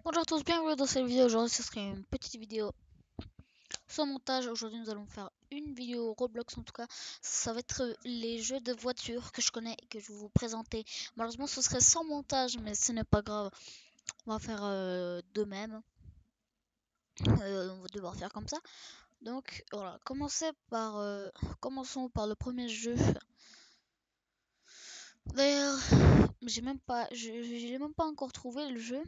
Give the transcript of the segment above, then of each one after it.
Bonjour à tous, bienvenue dans cette vidéo. Aujourd'hui, ce serait une petite vidéo sans montage. Aujourd'hui, nous allons faire une vidéo Roblox. En tout cas, ça va être les jeux de voiture que je connais et que je vais vous présenter. Malheureusement, ce serait sans montage, mais ce n'est pas grave. On va faire de même. On va devoir faire comme ça. Donc, voilà. Commençons par le premier jeu. D'ailleurs, j'ai même pas encore trouvé le jeu.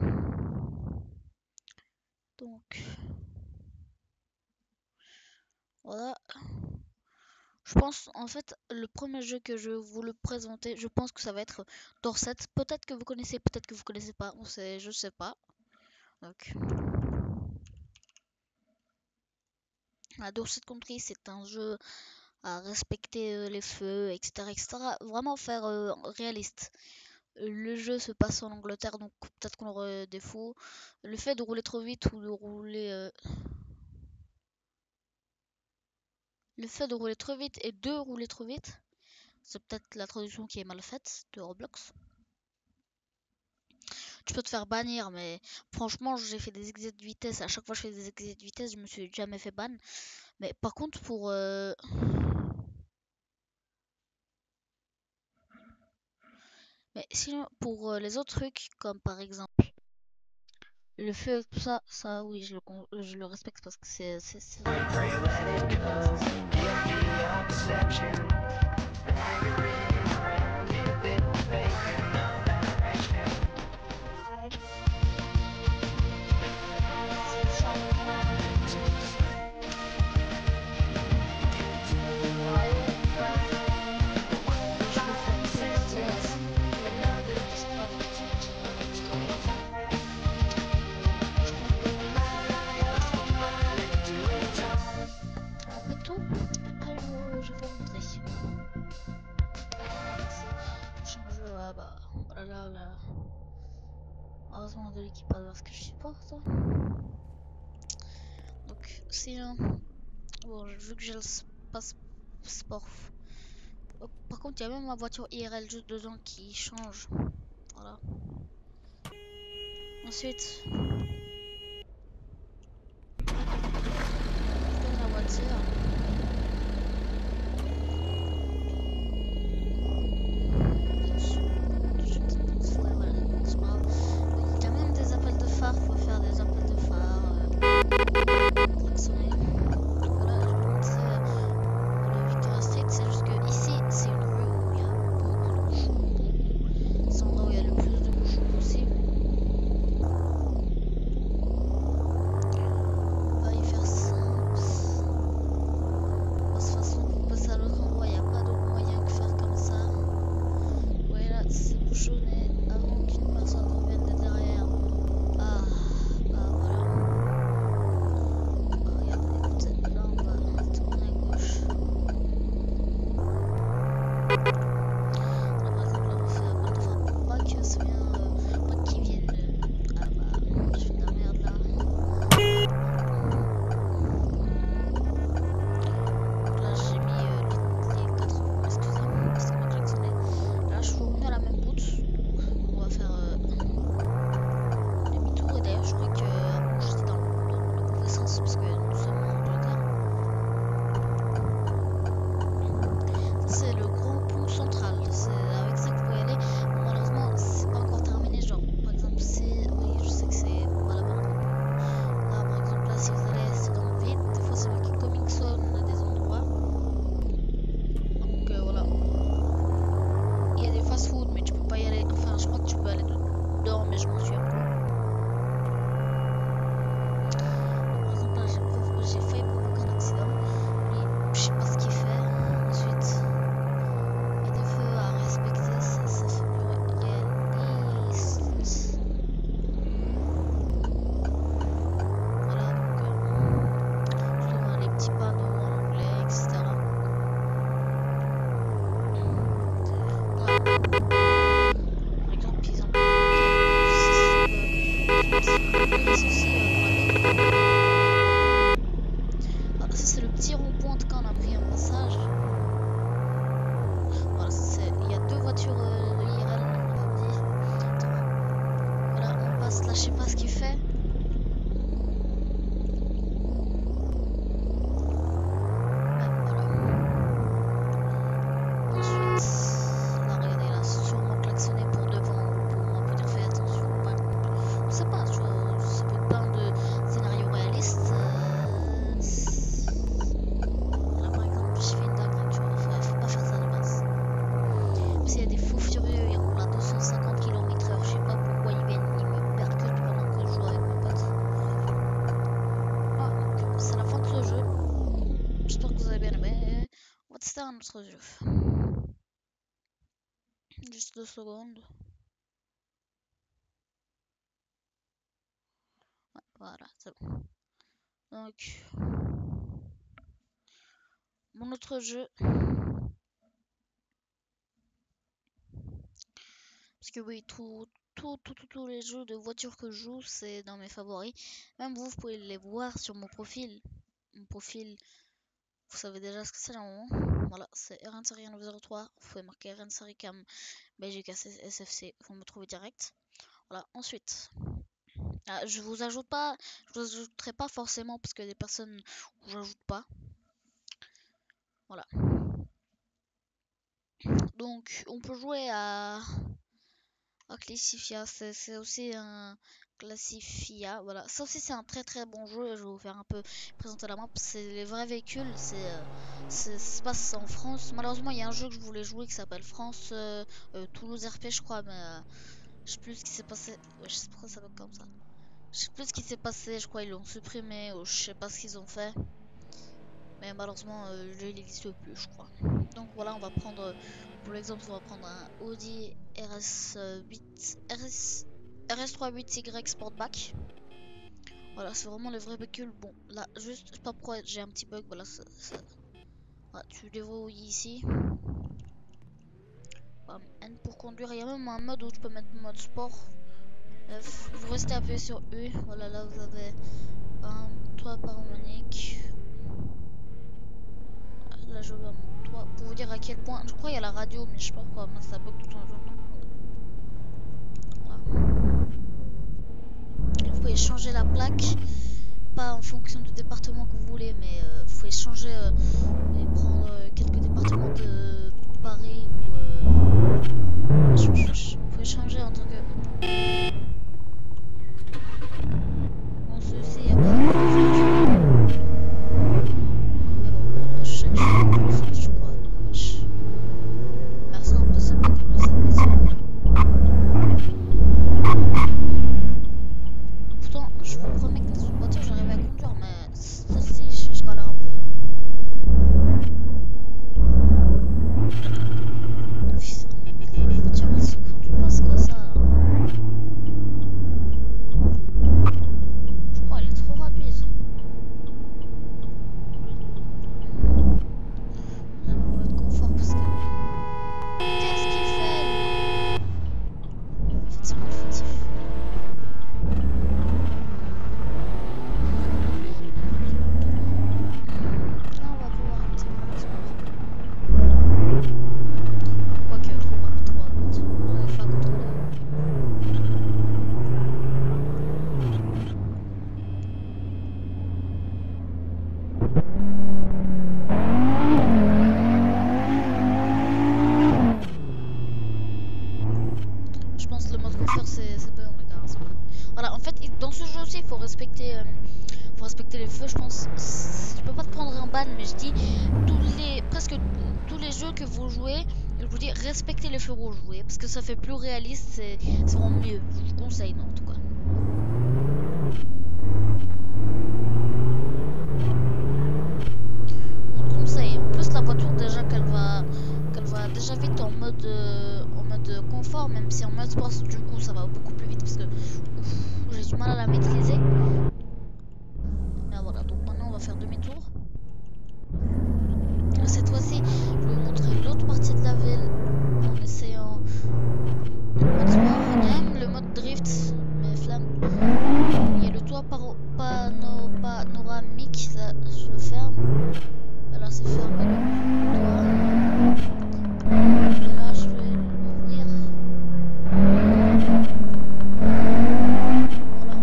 Donc, voilà. Je pense, en fait, le premier jeu que je vais vous le présenter, je pense que ça va être Dorset. Peut-être que vous connaissez, peut-être que vous connaissez pas. Je sais pas. Donc, la Dorset Country, c'est un jeu à respecter les feux, etc., etc. Vraiment faire réaliste. Le jeu se passe en Angleterre, donc peut-être qu'on aurait des fous. Le fait de rouler trop vite ou de rouler, le fait de rouler trop vite et de rouler trop vite, c'est peut-être la traduction qui est mal faite de Roblox. Tu peux te faire bannir, mais franchement, j'ai fait des excès de vitesse. À chaque fois que je fais des excès de vitesse, je me suis jamais fait ban. Mais par contre, mais sinon, pour les autres trucs, comme par exemple le feu, tout ça, ça, oui, je le respecte parce que c'est tout. Après, je vais vous montrer. Prochain jeu, ah bah, voilà, là. Heureusement de l'équipe adverse que je supporte. Donc, sinon, bon, vu que j'ai le sport. Par contre, il y a même ma voiture IRL juste dedans qui change. Voilà. Ensuite, la voiture. Ouais, voilà, c'est pas grave. Il y a même des appels de phare, faut faire des appels de phare. Klaxonner. Voilà, je vais vous montrer le Victoria Street. C'est juste que ici, c'est une rue où il y a beaucoup de bouchons. C'est l'endroit où il y a le plus de bouchons possible. On va y faire ça. De toute façon, pour passer à l'autre endroit, il n'y a pas d'autre moyen que faire comme ça. Voilà, c'est bouchonné avant qu'une personne revienne de derrière. Ah, bah voilà. Ah, regardez, écoutez, là on va tourner à gauche. Là par exemple, là on fait appel de phare pour pas que ça vienne, pas qu'ils viennent. Ah bah, je fais de la merde là. Là j'ai mis les 4 roues, excusez-moi, parce que j'ai klaxonné. Là je suis revenu à la même route, donc on va faire demi-tour. Et d'ailleurs je crois que avant j'étais dans le mauvais sens parce que nous sommes en Angleterre. Ça c'est le grand pont central, c'est avec ça que vous pouvez aller. Bon, malheureusement c'est pas encore terminé, genre par exemple oui je sais que c'est pas la bonne route. Là par exemple là si vous allez c'est dans le vide, des fois c'est marqué coming soon à des endroits. Donc voilà. Il y a des fast food mais tu peux pas y aller, enfin je crois que tu peux aller dedans mais je m'en souviens plus. Par exemple là j'ai failli provoquer un accident, lui je sais pas ce qu'il fait. Ensuite il y a des feux à respecter, ça fait plus réaliste. Voilà donc je dois voir les petits panneaux en anglais etc. Voilà. Par exemple ils ont ah, ça c'est le petit rond-point quand on a pris un passage. Voilà, il y a deux voitures de IRL, on l'a dit. Voilà, on passe là, je sais pas ce qu'il qu'il fait? Ouais, voilà. Ensuite, là, regardez, il a sûrement klaxonné pour devant, pour un peu dire fais attention. Enfin, je sais pas, tu vois, ça peut être plein de scénarios réalistes. Là, par exemple, je fais une dinguerie, tu vois, faut pas faire ça de base. S'il y a des fous furieux, ils roulent à 250 km/h, je sais pas pourquoi ils viennent, ils me percutent pendant que je joue avec mes potes. Ah, donc c'est la fin de ce jeu. J'espère que vous avez bien aimé. On va tester un autre jeu. Juste 2 secondes. Ouais, voilà, c'est bon. Donc, mon autre jeu. Parce que oui, tous les jeux de voiture que je joue, c'est dans mes favoris. Même vous, vous pouvez les voir sur mon profil. Mon profil, vous savez déjà ce que c'est normalement. Voilà, c'est RN Série 903. Vous pouvez marquer RN Série Cam Belgique SFC. Vous me trouvez direct. Voilà, ensuite. Ah, je vous ajouterai pas forcément parce que des personnes où j'ajoute pas. Voilà. Donc, on peut jouer à Classifia, c'est aussi un Classifia, voilà. Ça aussi c'est un très bon jeu, je vais vous faire un peu présenter la map. C'est les vrais véhicules, ça se passe en France. Malheureusement il y a un jeu que je voulais jouer qui s'appelle France Toulouse RP je crois, mais je sais plus ce qui s'est passé. Ouais, je sais pas pourquoi ça s'appelle comme ça. Je sais plus ce qui s'est passé, je crois ils l'ont supprimé ou je sais pas ce qu'ils ont fait. Mais malheureusement le jeu il n'existe plus je crois. Donc voilà, on va prendre pour l'exemple, on va prendre un Audi RS38Y Sportback. Voilà, c'est vraiment le vrai véhicule. Bon, là, juste, je sais pas pourquoi j'ai un petit bug. Voilà, voilà, tu déverrouilles ici. Bam, N pour conduire. Il y a même un mode où tu peux mettre mode sport. Bref, vous restez appuyé sur U. Voilà, là, vous avez un toit panoramique. Là, je veux un toit pour vous dire à quel point. Je crois qu'il y a la radio, mais je sais pas pourquoi. Moi, ça bug tout le temps. Voilà. Vous pouvez changer la plaque, pas en fonction du département que vous voulez, mais vous pouvez changer et prendre quelques départements de Paris ou vous pouvez changer en tant que. Bon, ceci, il y a pas de. Mais bon, chaque chose, je crois. Merci un peu, c'est pas comme ça, pourtant, je vous promets que cette voiture j'arrive à conduire, mais celle-ci, je galère un peu. La voiture elle se conduit pas, c'est quoi ça là? Je crois elle est trop rapide. J'aimerais mettre confort parce que. Qu'est-ce qu'il fait lui? En fait, c'est moi le fautif. Je pense que le mode confort c'est bon les gars. Voilà, en fait dans ce jeu aussi il faut respecter les feux je pense. Je peux pas te prendre un ban mais je dis presque tous les jeux que vous jouez, je vous dis respectez les feux rouges, vous voyez, parce que ça fait plus réaliste, c'est vraiment mieux. Je vous conseille non, en tout cas. On te conseille. En plus la voiture déjà qu'elle va déjà vite en mode confort, même si en mode sport du coup ça va beaucoup plus vite parce que j'ai du mal à la maîtriser. Et voilà, donc maintenant on va faire demi-tour. Cette fois-ci, je vais vous montrer l'autre partie de la ville en essayant le mode sport, même le mode drift, mais flamme. Il y a le toit panoramique, ça je le ferme. Là c'est fermé le toit. Et là je vais l'ouvrir. Voilà.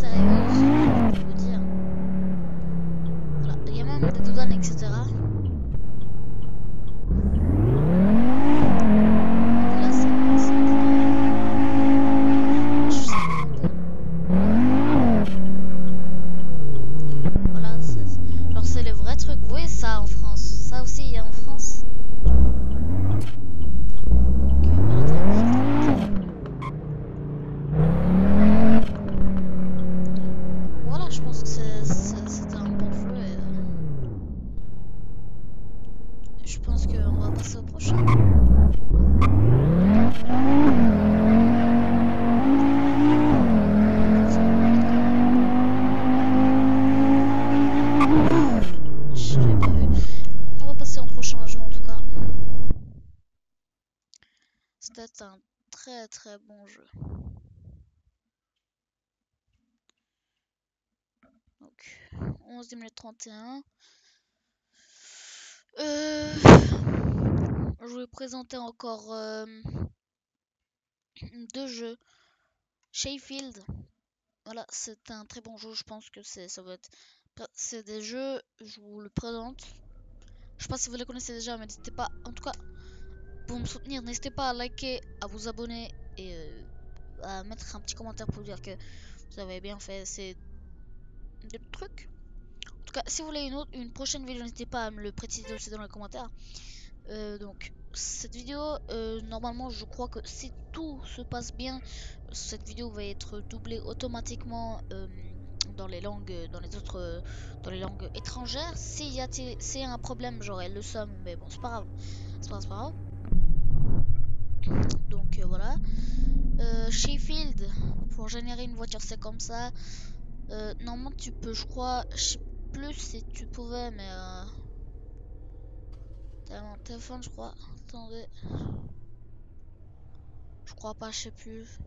sérieuse, pour vous dire. Voilà, il y a même des douanes, etc. Là, je sais pas un peu. Voilà, genre c'est les vrais trucs. Vous voyez ça en France? Ça aussi, il y a en France. Donc voilà, voilà, je pense que c'était un bon jeu et je pense qu'on va passer au prochain. Je l'ai pas vu. On va passer au prochain jeu en tout cas. C'était un très bon jeu. Donc 11 minutes 31. Je vais présenter encore deux jeux. Sheffield. Voilà, c'est un très bon jeu. Je pense que ça va être. C'est des jeux, je vous le présente. Je sais pas si vous les connaissez déjà, mais n'hésitez pas. En tout cas, pour me soutenir, n'hésitez pas à liker, à vous abonner et à mettre un petit commentaire pour dire que vous avez bien fait ces deux trucs. En tout cas, si vous voulez une prochaine vidéo, n'hésitez pas à me le préciser aussi dans les commentaires. Donc, cette vidéo, normalement, je crois que si tout se passe bien, cette vidéo va être doublée automatiquement dans les langues, dans les langues étrangères. S'il y a un problème, j'aurai le somme, mais bon, c'est pas grave. C'est pas grave. Donc voilà. Sheffield, pour générer une voiture, c'est comme ça. Normalement, tu peux, je crois, je sais plus si tu pouvais, mais t'as mon téléphone, je crois. Attendez. Je crois pas, je sais plus.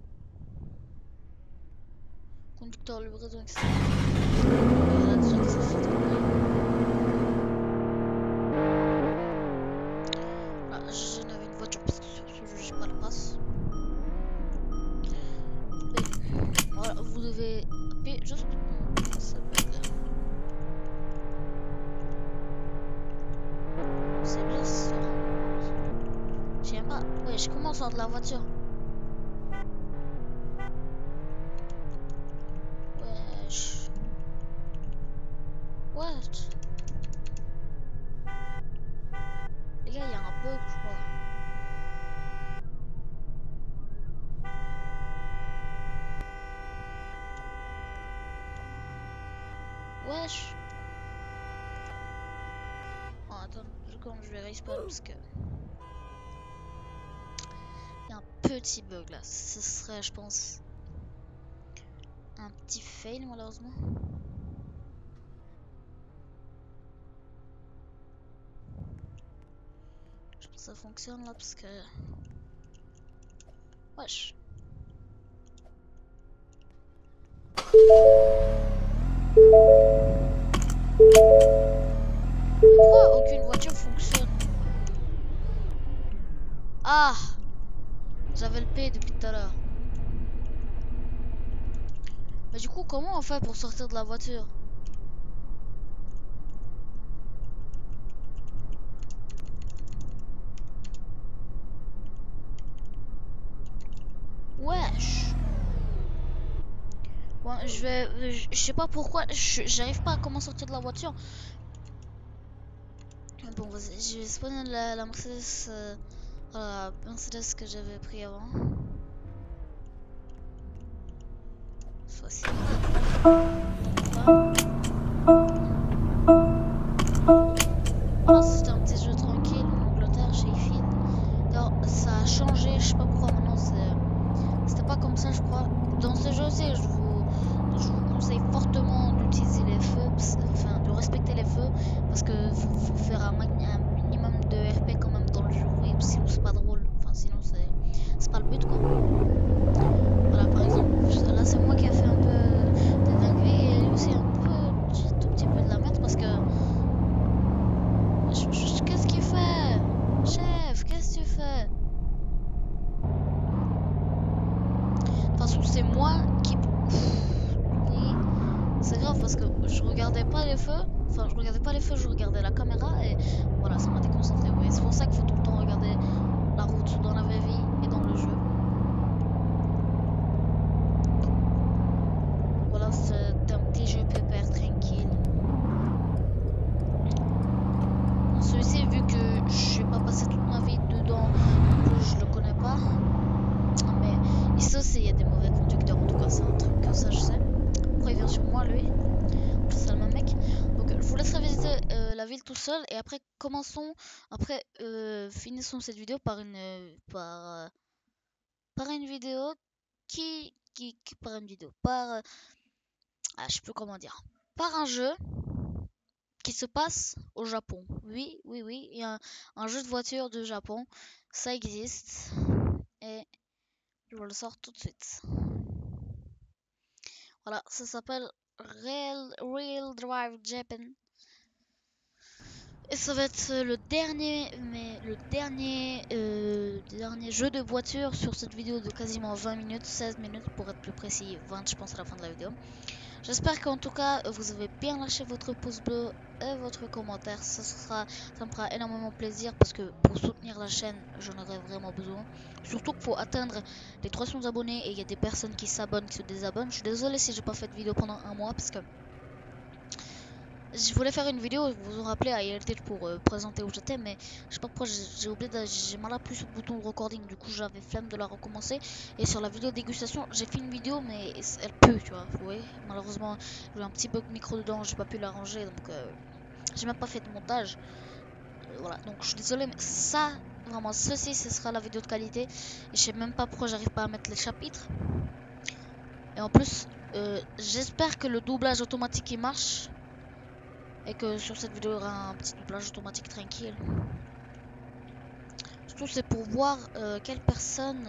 Conducteur, livraison, etc. Là, déjà que ça fait trop bien. Là, j'ai généré une voiture parce que sur ce jeu, j'ai pas le pass. Et voilà, vous devez appuyer juste. Ça bug là. C'est bien ça. J'aime pas. Ouais, je commence à de la voiture. Wesh. What? Les gars, il y a un bug, je crois. Wesh. Oh, attends, je vais respawn parce que. Il y a un petit bug là. Ce serait, je pense, un petit fail malheureusement. Je pense que ça fonctionne là parce que. Wesh. Pourquoi aucune voiture fonctionne? Ah! J'avais le P depuis tout à l'heure. Mais du coup, comment on fait pour sortir de la voiture? Wesh. Bon, je sais pas pourquoi, j'arrive pas à comment sortir de la voiture. Bon, vas-y, je vais spawner la Mercedes, la Mercedes que j'avais pris avant. Soit-ci. Voilà, c'était un petit jeu tranquille en Angleterre, chez Sheffield. Alors, ça a changé, je sais pas pourquoi maintenant c'était pas comme ça, je crois. Dans ce jeu aussi, je vous conseille fortement d'utiliser les feux, enfin de respecter les feux, parce que faut faire un minimum de RP quand même dans le jeu, oui, sinon c'est pas drôle, enfin sinon c'est pas le but quoi. Voilà, par exemple, là c'est moi qui a fait un peu C'est grave parce que je regardais pas les feux. Enfin, je regardais pas les feux, je regardais la caméra et voilà, ça m'a déconcentré. Oui, c'est pour ça qu'il faut tout le temps regarder la route dans la vraie vie et dans le jeu. Voilà, c'est un petit jeu pépère tranquille. Bon, celui-ci, vu que j'ai pas passé toute ma vie dedans, en plus je le connais pas. Mais ici aussi, il y a des mauvais conducteurs. En tout cas, c'est un truc que ça, je sais. Après, il vient sur moi, lui. En plus, c'est le même mec. Donc, je vous laisserai visiter la ville tout seul. Et après, finissons cette vidéo par une vidéo par une vidéo, je sais plus comment dire, par un jeu qui se passe au Japon. Oui, oui, oui, il y a un jeu de voiture du Japon. Ça existe. Et je vous le sors tout de suite. Voilà, ça s'appelle Real Drive Japan. Et ça va être le dernier jeu de voiture sur cette vidéo de quasiment 20 minutes, 16 minutes pour être plus précis, 20 je pense à la fin de la vidéo. J'espère qu'en tout cas vous avez bien lâché votre pouce bleu et votre commentaire, ça me fera énormément plaisir parce que pour soutenir la chaîne j'en aurai vraiment besoin. Surtout qu'il faut atteindre les 300 abonnés et il y a des personnes qui s'abonnent, qui se désabonnent. Je suis désolée si j'ai pas fait de vidéo pendant un mois parce que je voulais faire une vidéo, vous vous rappelez, à ILT pour présenter où j'étais, mais je sais pas pourquoi j'ai oublié, j'ai mal appuyé sur le bouton de recording, du coup j'avais flemme de la recommencer. Et sur la vidéo dégustation, j'ai fait une vidéo, mais elle pue, tu vois, vous voyez. Malheureusement, j'ai eu un petit bug micro dedans, j'ai pas pu l'arranger, donc j'ai même pas fait de montage. Voilà, donc je suis désolée, mais ça, vraiment, ceci, ce sera la vidéo de qualité. Et je sais même pas pourquoi j'arrive pas à mettre les chapitres. Et en plus, j'espère que le doublage automatique il marche. Et que sur cette vidéo, il y aura un petit doublage automatique tranquille. Surtout, c'est pour voir quelle personne.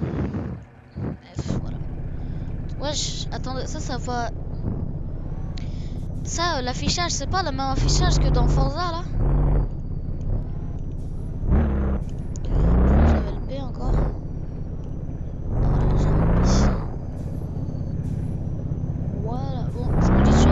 Bref, voilà. Wesh, attendez, ça va. Ça, l'affichage, c'est pas le même affichage que dans Forza là. J'avais le B encore. Voilà, bon, je me dis sur.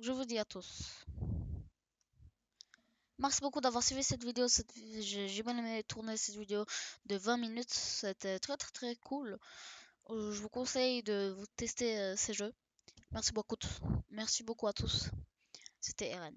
Je vous dis à tous. Merci beaucoup d'avoir suivi cette vidéo. J'ai bien aimé tourner cette vidéo de 20 minutes. C'était très cool. Je vous conseille de vous tester ces jeux. Merci beaucoup à tous. C'était RN.